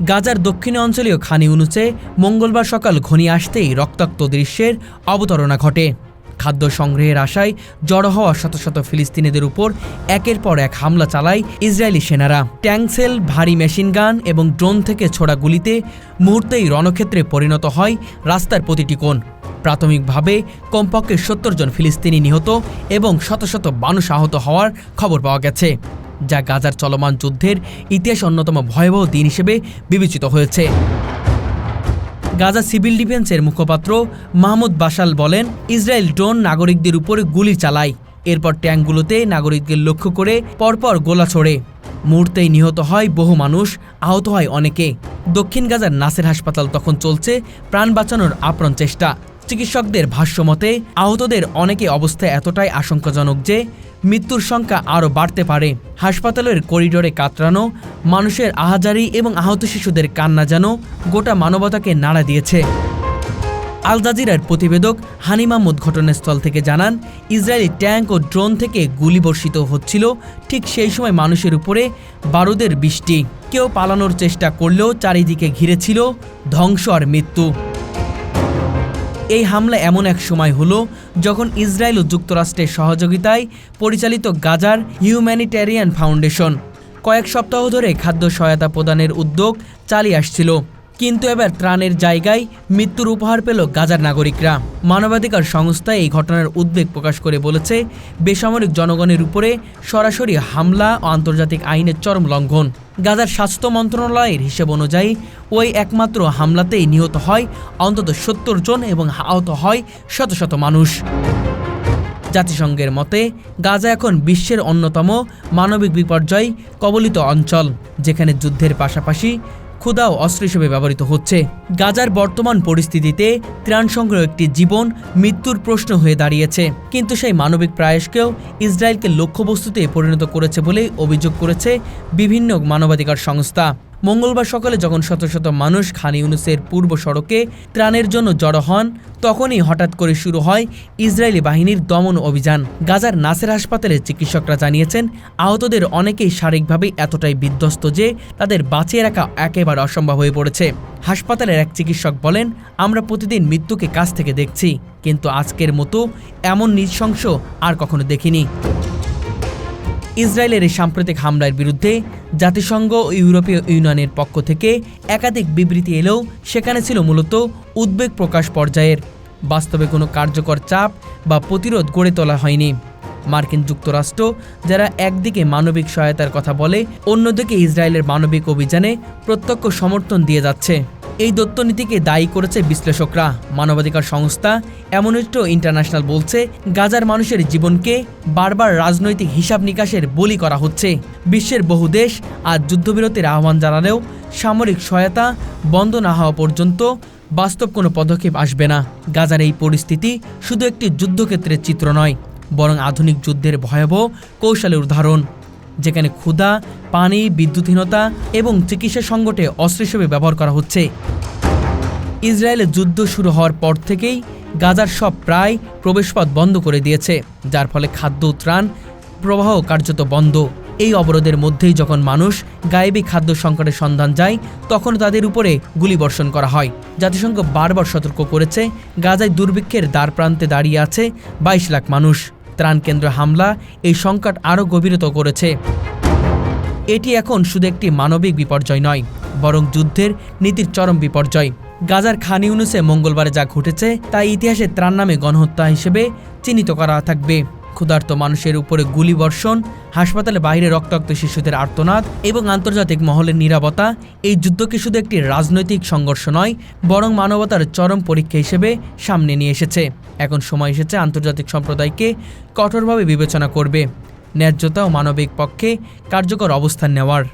গাজার দক্ষিণ অঞ্চলীয় খান ইউনুসে মঙ্গলবার সকাল ঘনিয়ে আসতেই রক্তাক্ত দৃশ্যের অবতারণা ঘটে। খাদ্য সংগ্রহের আশায় জড়ো হওয়া শত শত ফিলিস্তিনিদের উপর একের পর এক হামলা চালায় ইসরায়েলি সেনারা। ট্যাঙ্কসেল, ভারী মেশিনগান এবং ড্রোন থেকে ছোড়া গুলিতে মুহূর্তেই রণক্ষেত্রে পরিণত হয় রাস্তার প্রতিটি কোণ। প্রাথমিকভাবে কমপক্ষে ৭০ জন ফিলিস্তিনি নিহত এবং শত শত মানুষ আহত হওয়ার খবর পাওয়া গেছে, যা গাজার চলমান যুদ্ধের ইতিহাসে অন্যতম ভয়াবহ দিন হিসেবে বিবেচিত হয়েছে। গাজা সিভিল ডিফেন্সের মুখপাত্র মাহমুদ বাশাল বলেন, ইসরায়েল ড্রোন নাগরিকদের উপরে গুলি চালায়, এরপর ট্যাঙ্কগুলোতে নাগরিকদের লক্ষ্য করে পরপর গোলা ছোড়ে। মুহূর্তেই নিহত হয় বহু মানুষ, আহত হয় অনেকে। দক্ষিণ গাজার নাসের হাসপাতাল তখন চলছে প্রাণ বাঁচানোর আপ্রাণ চেষ্টা। চিকিৎসকদের ভাষ্যমতে আহতদের অনেকে অবস্থা এতটাই আশঙ্কাজনক যে মৃত্যুর সংখ্যা আরও বাড়তে পারে। হাসপাতালের করিডোরে কাতরানো মানুষের আহাজারি এবং আহত শিশুদের কান্না যেন গোটা মানবতাকে নাড়া দিয়েছে। আল জাজিরার প্রতিবেদক হানি মাহমুদ ঘটনাস্থল থেকে জানান, ইসরায়েলি ট্যাঙ্ক ও ড্রোন থেকে গুলি বর্ষিত হচ্ছিল। ঠিক সেই সময় মানুষের উপরে বারুদের বৃষ্টি। কেউ পালানোর চেষ্টা করলেও চারিদিকে ঘিরে ছিল ধ্বংস আর মৃত্যু। এই হামলা এমন এক সময় হলো যখন ইসরায়েল ও যুক্তরাষ্ট্রের সহযোগিতায় পরিচালিত গাজার হিউম্যানিটেরিয়ান ফাউন্ডেশন কয়েক সপ্তাহ ধরে খাদ্য সহায়তা প্রদানের উদ্যোগ চালিয়ে আসছিল। কিন্তু এবার ত্রাণের জায়গায় মৃত্যুর উপহার পেল গাজার নাগরিকরা। মানবাধিকার সংস্থা এই ঘটনার উদ্বেগ প্রকাশ করে বলেছে, বেসামরিক জনগণের উপরে সরাসরি হামলা ও আন্তর্জাতিক আইনের চরম লঙ্ঘন। গাজার স্বাস্থ্য মন্ত্রণালয়ের হিসেব অনুযায়ী ওই একমাত্র হামলাতেই নিহত হয় অন্তত ৭০ জন এবং আহত হয় শত শত মানুষ। জাতিসংঘের মতে গাজা এখন বিশ্বের অন্যতম মানবিক বিপর্যয় কবলিত অঞ্চল, যেখানে যুদ্ধের পাশাপাশি ক্ষুধা ও অস্ত্র হিসেবে ব্যবহৃত হচ্ছে। গাজার বর্তমান পরিস্থিতিতে ত্রাণ সংগ্রহ একটি জীবন মৃত্যুর প্রশ্ন হয়ে দাঁড়িয়েছে। কিন্তু সেই মানবিক প্রয়াসকেও ইসরায়েলকে লক্ষ্যবস্তুতে পরিণত করেছে বলে অভিযোগ করেছে বিভিন্ন মানবাধিকার সংস্থা। মঙ্গলবার সকালে যখন শত শত মানুষ খান ইউনুসের পূর্ব সড়কে ত্রাণের জন্য জড়ো হন, তখনই হঠাৎ করে শুরু হয় ইসরায়েলি বাহিনীর দমন অভিযান। গাজার নাসের হাসপাতালের চিকিৎসকরা জানিয়েছেন, আহতদের অনেকেই শারীরিকভাবে এতটাই বিধ্বস্ত যে তাদের বাঁচিয়ে রাখা একেবারে অসম্ভব হয়ে পড়েছে। হাসপাতালের এক চিকিৎসক বলেন, আমরা প্রতিদিন মৃত্যুকে কাছ থেকে দেখছি, কিন্তু আজকের মতো এমন নৃশংস আর কখনো দেখিনি। ইসরায়েলের এই সাম্প্রতিক হামলার বিরুদ্ধে জাতিসংঘ ও ইউরোপীয় ইউনিয়নের পক্ষ থেকে একাধিক বিবৃতি এলেও সেখানে ছিল মূলত উদ্বেগ প্রকাশ পর্যায়ের। বাস্তবে কোনো কার্যকর চাপ বা প্রতিরোধ গড়ে তোলা হয়নি। মার্কিন যুক্তরাষ্ট্র, যারা একদিকে মানবিক সহায়তার কথা বলে, অন্যদিকে ইসরায়েলের মানবিক অভিযানে প্রত্যক্ষ সমর্থন দিয়ে যাচ্ছে। এই দত্তনীতিকে দায়ী করেছে বিশ্লেষকরা। মানবাধিকার সংস্থা অ্যামনেস্টি ইন্টারন্যাশনাল বলছে, গাজার মানুষের জীবনকে বারবার রাজনৈতিক হিসাব নিকাশের বলি করা হচ্ছে। বিশ্বের বহু দেশ আজ যুদ্ধবিরতির আহ্বান জানালেও সামরিক সহায়তা বন্ধ না হওয়া পর্যন্ত বাস্তব কোনো পদক্ষেপ আসবে না। গাজার এই পরিস্থিতি শুধু একটি যুদ্ধক্ষেত্রের চিত্র নয়, বরং আধুনিক যুদ্ধের ভয়াবহ কৌশলের উদাহরণ, যেখানে ক্ষুধা, পানি, বিদ্যুৎহীনতা এবং চিকিৎসা সংকটে অস্ত্র হিসেবে ব্যবহার করা হচ্ছে। ইসরায়েলের যুদ্ধ শুরু হওয়ার পর থেকেই গাজার সব প্রায় প্রবেশপথ বন্ধ করে দিয়েছে, যার ফলে খাদ্য ত্রাণ প্রবাহ কার্যত বন্ধ। এই অবরোধের মধ্যেই যখন মানুষ গায়েবী খাদ্য সংকটের সন্ধান যায়, তখন তাদের উপরে গুলিবর্ষণ করা হয়। জাতিসংঘ বারবার সতর্ক করেছে, গাজায় দুর্ভিক্ষের দ্বারপ্রান্তে দাঁড়িয়ে আছে ২২ লাখ মানুষ। ত্রাণ কেন্দ্র হামলা এই সংকট আরও গভীরতর করেছে। এটি এখন শুধু একটি মানবিক বিপর্যয় নয়, বরং যুদ্ধের নীতির চরম বিপর্যয়। গাজার খান ইউনুসে মঙ্গলবারে যা ঘটেছে তা ইতিহাসে ত্রাণ নামে গণহত্যা হিসেবে চিহ্নিত করা থাকবে। ক্ষুধার্ত মানুষের উপরে গুলিবর্ষণ, হাসপাতালে বাইরে রক্তাক্ত শিশুদের আর্তনাদ এবং আন্তর্জাতিক মহলের নীরবতা এই যুদ্ধকে শুধু একটি রাজনৈতিক সংঘর্ষ নয়, বরং মানবতার চরম পরীক্ষা হিসেবে সামনে নিয়ে এসেছে। এখন সময় এসেছে আন্তর্জাতিক সম্প্রদায়কে কঠোরভাবে বিবেচনা করবে, ন্যায্যতা ও মানবিক পক্ষে কার্যকর অবস্থান নেওয়ার।